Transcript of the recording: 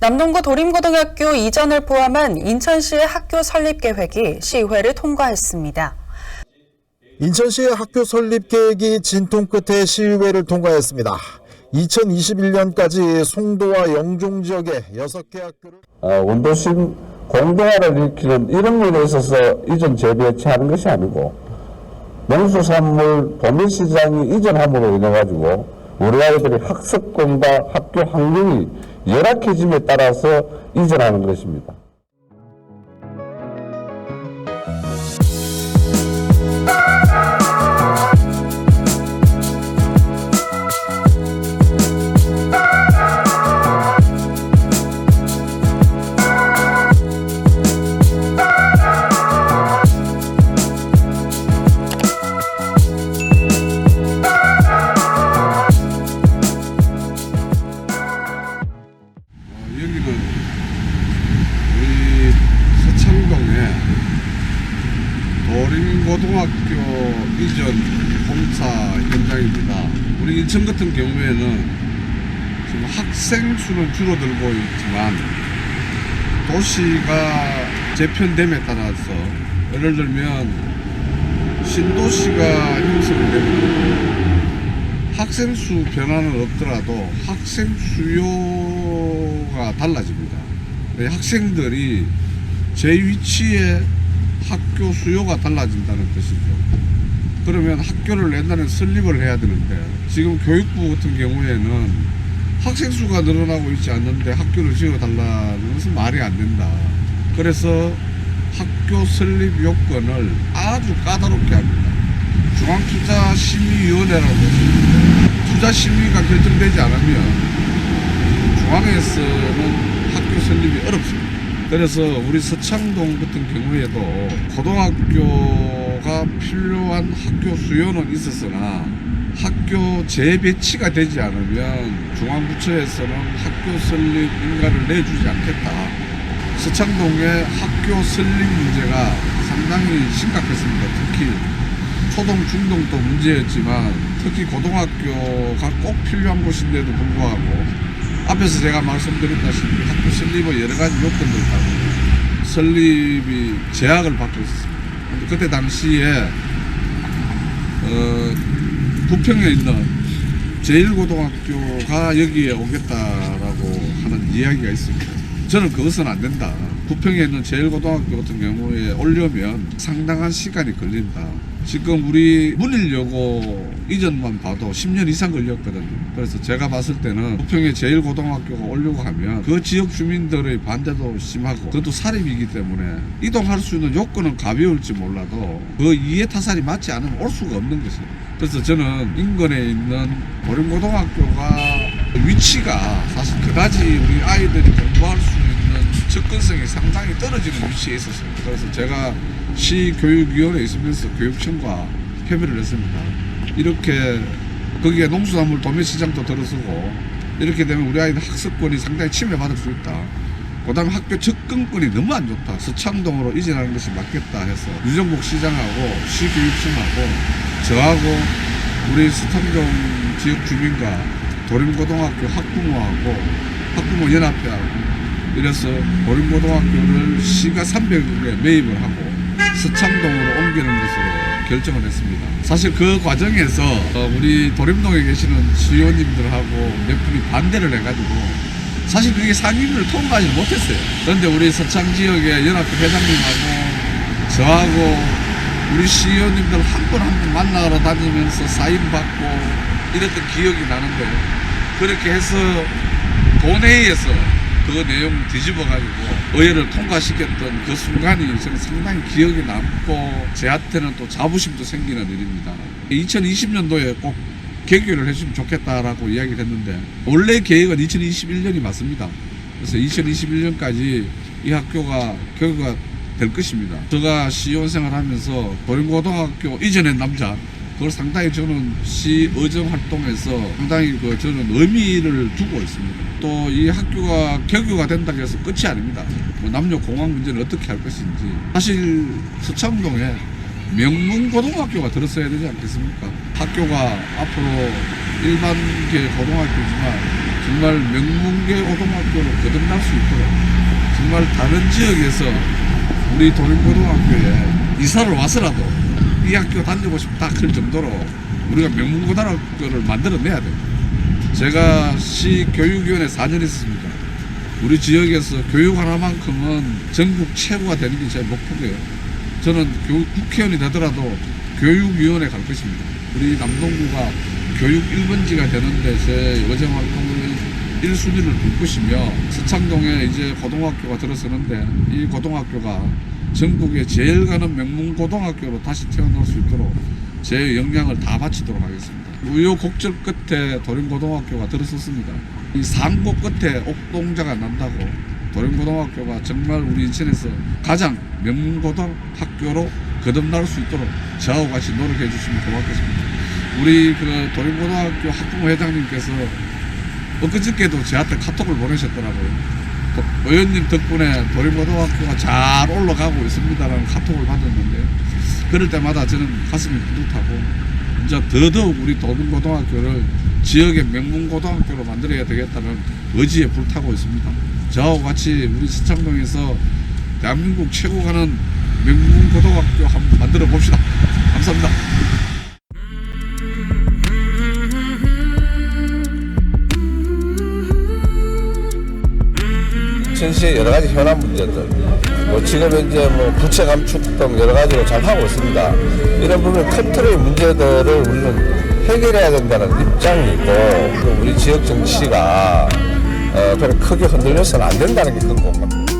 남동구 도림고등학교 이전을 포함한 인천시의 학교 설립 계획이 시의회를 통과했습니다. 인천시의 학교 설립 계획이 진통 끝에 시의회를 통과했습니다. 2021년까지 송도와 영종 지역의 6개 학교를 원도심 공동화를 일으키는 이런 일에 있어서 이전 재배치하는 것이 아니고 농수산물 도매시장이 이전함으로 인해 가지고 우리 아이들의 학습권과 학교 환경이 열악해짐에 따라서 이전하는 것입니다. 여기는 우리 서창동의 도림고등학교 이전 공사 현장입니다. 우리 인천 같은 경우에는 지금 학생 수는 줄어들고 있지만 도시가 재편됨에 따라서 예를 들면 신도시가 형성되면 학생 수 변화는 없더라도 학생 수요가 달라집니다. 학생들이 제 위치에 학교 수요가 달라진다는 뜻이죠. 그러면 학교를 옛날에 설립을 해야 되는데 지금 교육부 같은 경우에는 학생 수가 늘어나고 있지 않는데 학교를 지어달라는 것은 말이 안 된다. 그래서 학교 설립 요건을 아주 까다롭게 합니다. 중앙투자심의위원회라고 있습니다. 투자심의가 결정되지 않으면 중앙에서는 학교 설립이 어렵습니다. 그래서 우리 서창동 같은 경우에도 고등학교가 필요한 학교 수요는 있었으나 학교 재배치가 되지 않으면 중앙부처에서는 학교 설립 인가를 내주지 않겠다. 서창동의 학교 설립 문제가 상당히 심각했습니다. 특히 초등, 중등도 문제였지만 특히 고등학교가 꼭 필요한 곳인데도 불구하고 앞에서 제가 말씀드렸다시피 학교 설립의 여러 가지 요건들 때문에 설립이 제약을 받고 있었습니다. 그때 당시에 부평에 있는 제1고등학교가 여기에 오겠다라고 하는 이야기가 있습니다. 저는 그것은 안 된다. 부평에 있는 제1고등학교 같은 경우에 오려면 상당한 시간이 걸린다. 지금 우리 문일여고 이전만 봐도 10년 이상 걸렸거든요. 그래서 제가 봤을 때는 부평에 제1고등학교가 오려고 하면 그 지역 주민들의 반대도 심하고 그것도 사립이기 때문에 이동할 수 있는 요건은 가벼울지 몰라도 그 이해타산이 맞지 않으면 올 수가 없는 것이에요. 그래서 저는 인근에 있는 도림고등학교가 위치가 사실 그다지 우리 아이들이 공부할 수 있는 접근성이 상당히 떨어지는 위치에 있었어요. 그래서 제가 시교육위원회에 있으면서 교육청과 협의를 했습니다. 이렇게 거기에 농수산물 도매시장도 들어서고 이렇게 되면 우리 아이들 학습권이 상당히 침해받을 수 있다. 그 다음에 학교 접근권이 너무 안 좋다. 서창동으로 이전하는 것이 맞겠다 해서 유정복 시장하고 시교육청하고 저하고 우리 서창동 지역 주민과 도림고등학교 학부모하고 학부모 연합회하고 이래서 도림고등학교를 시가 300억에 매입을 하고 서창동으로 옮기는 것으로 결정을 했습니다. 사실 그 과정에서 우리 도림동에 계시는 시의원님들하고 몇 분이 반대를 해가지고 사실 그게 상임위를 통과하지 못했어요. 그런데 우리 서창 지역의 연합회 회장님하고 저하고 우리 시의원님들 한 분 한 분 만나러 다니면서 사인받고 이랬던 기억이 나는데 그렇게 해서 본회의에서 그 내용을 뒤집어가지고 의회를 통과시켰던 그 순간이 저는 상당히 기억에 남고 제한테는 또 자부심도 생기는 일입니다. 2020년도에 꼭 개교를 해주면 좋겠다라고 이야기를 했는데 원래 계획은 2021년이 맞습니다. 그래서 2021년까지 이 학교가 개교가 될 것입니다. 제가 시의원 생활하면서 도림고등학교 이전의 남자 그걸 상당히 저는 시 의정 활동에서 상당히 저는 의미를 두고 있습니다. 또 이 학교가 개교가 된다고 해서 끝이 아닙니다. 남녀 공학 문제를 어떻게 할 것인지 사실 서창동에 명문고등학교가 들었어야 되지 않겠습니까? 학교가 앞으로 일반계 고등학교지만 정말 명문계 고등학교로 거듭날 수 있도록 정말 다른 지역에서 우리 도림고등학교에 이사를 와서라도 이 학교 다니고 싶다 할 정도로 우리가 명문고등학교를 만들어내야 돼요. 제가 시교육위원회 4년 있었습니다. 우리 지역에서 교육 하나만큼은 전국 최고가 되는 게 제 목표고요. 저는 국회의원이 되더라도 교육위원회 갈 것입니다. 우리 남동구가 교육 1번지가 되는데 제 여정 활동을 1순위를 둘 것이며 서창동에 이제 고등학교가 들어서는데 이 고등학교가 전국에 제일 가는 명문고등학교로 다시 태어날 수 있도록 제 역량을 다 바치도록 하겠습니다. 우여곡절 끝에 도림고등학교가 들어섰습니다. 이 상고 끝에 옥동자가 난다고 도림고등학교가 정말 우리 인천에서 가장 명문고등학교로 거듭날 수 있도록 저하고 같이 노력해 주시면 고맙겠습니다. 우리 그 도림고등학교 학부모 회장님께서 엊그저께도 저한테 카톡을 보내셨더라고요. 의원님 덕분에 도림고등학교가 잘 올라가고 있습니다라는 카톡을 받았는데 그럴 때마다 저는 가슴이 뿌듯하고 이제 더더욱 우리 도림고등학교를 지역의 명문고등학교로 만들어야 되겠다는 의지에 불타고 있습니다. 저하고 같이 우리 서창동에서 대한민국 최고 가는 명문고등학교 한번 만들어 봅시다. 감사합니다. 인천시의 여러 가지 현안 문제들, 지금 현재 부채 감축 등 여러 가지로 잘 하고 있습니다. 이런 부분 큰 틀의 문제들을 우리는 해결해야 된다는 입장이고, 또 우리 지역 정치가 그렇게 크게 흔들려서는 안 된다는 게 큰 공감입니다.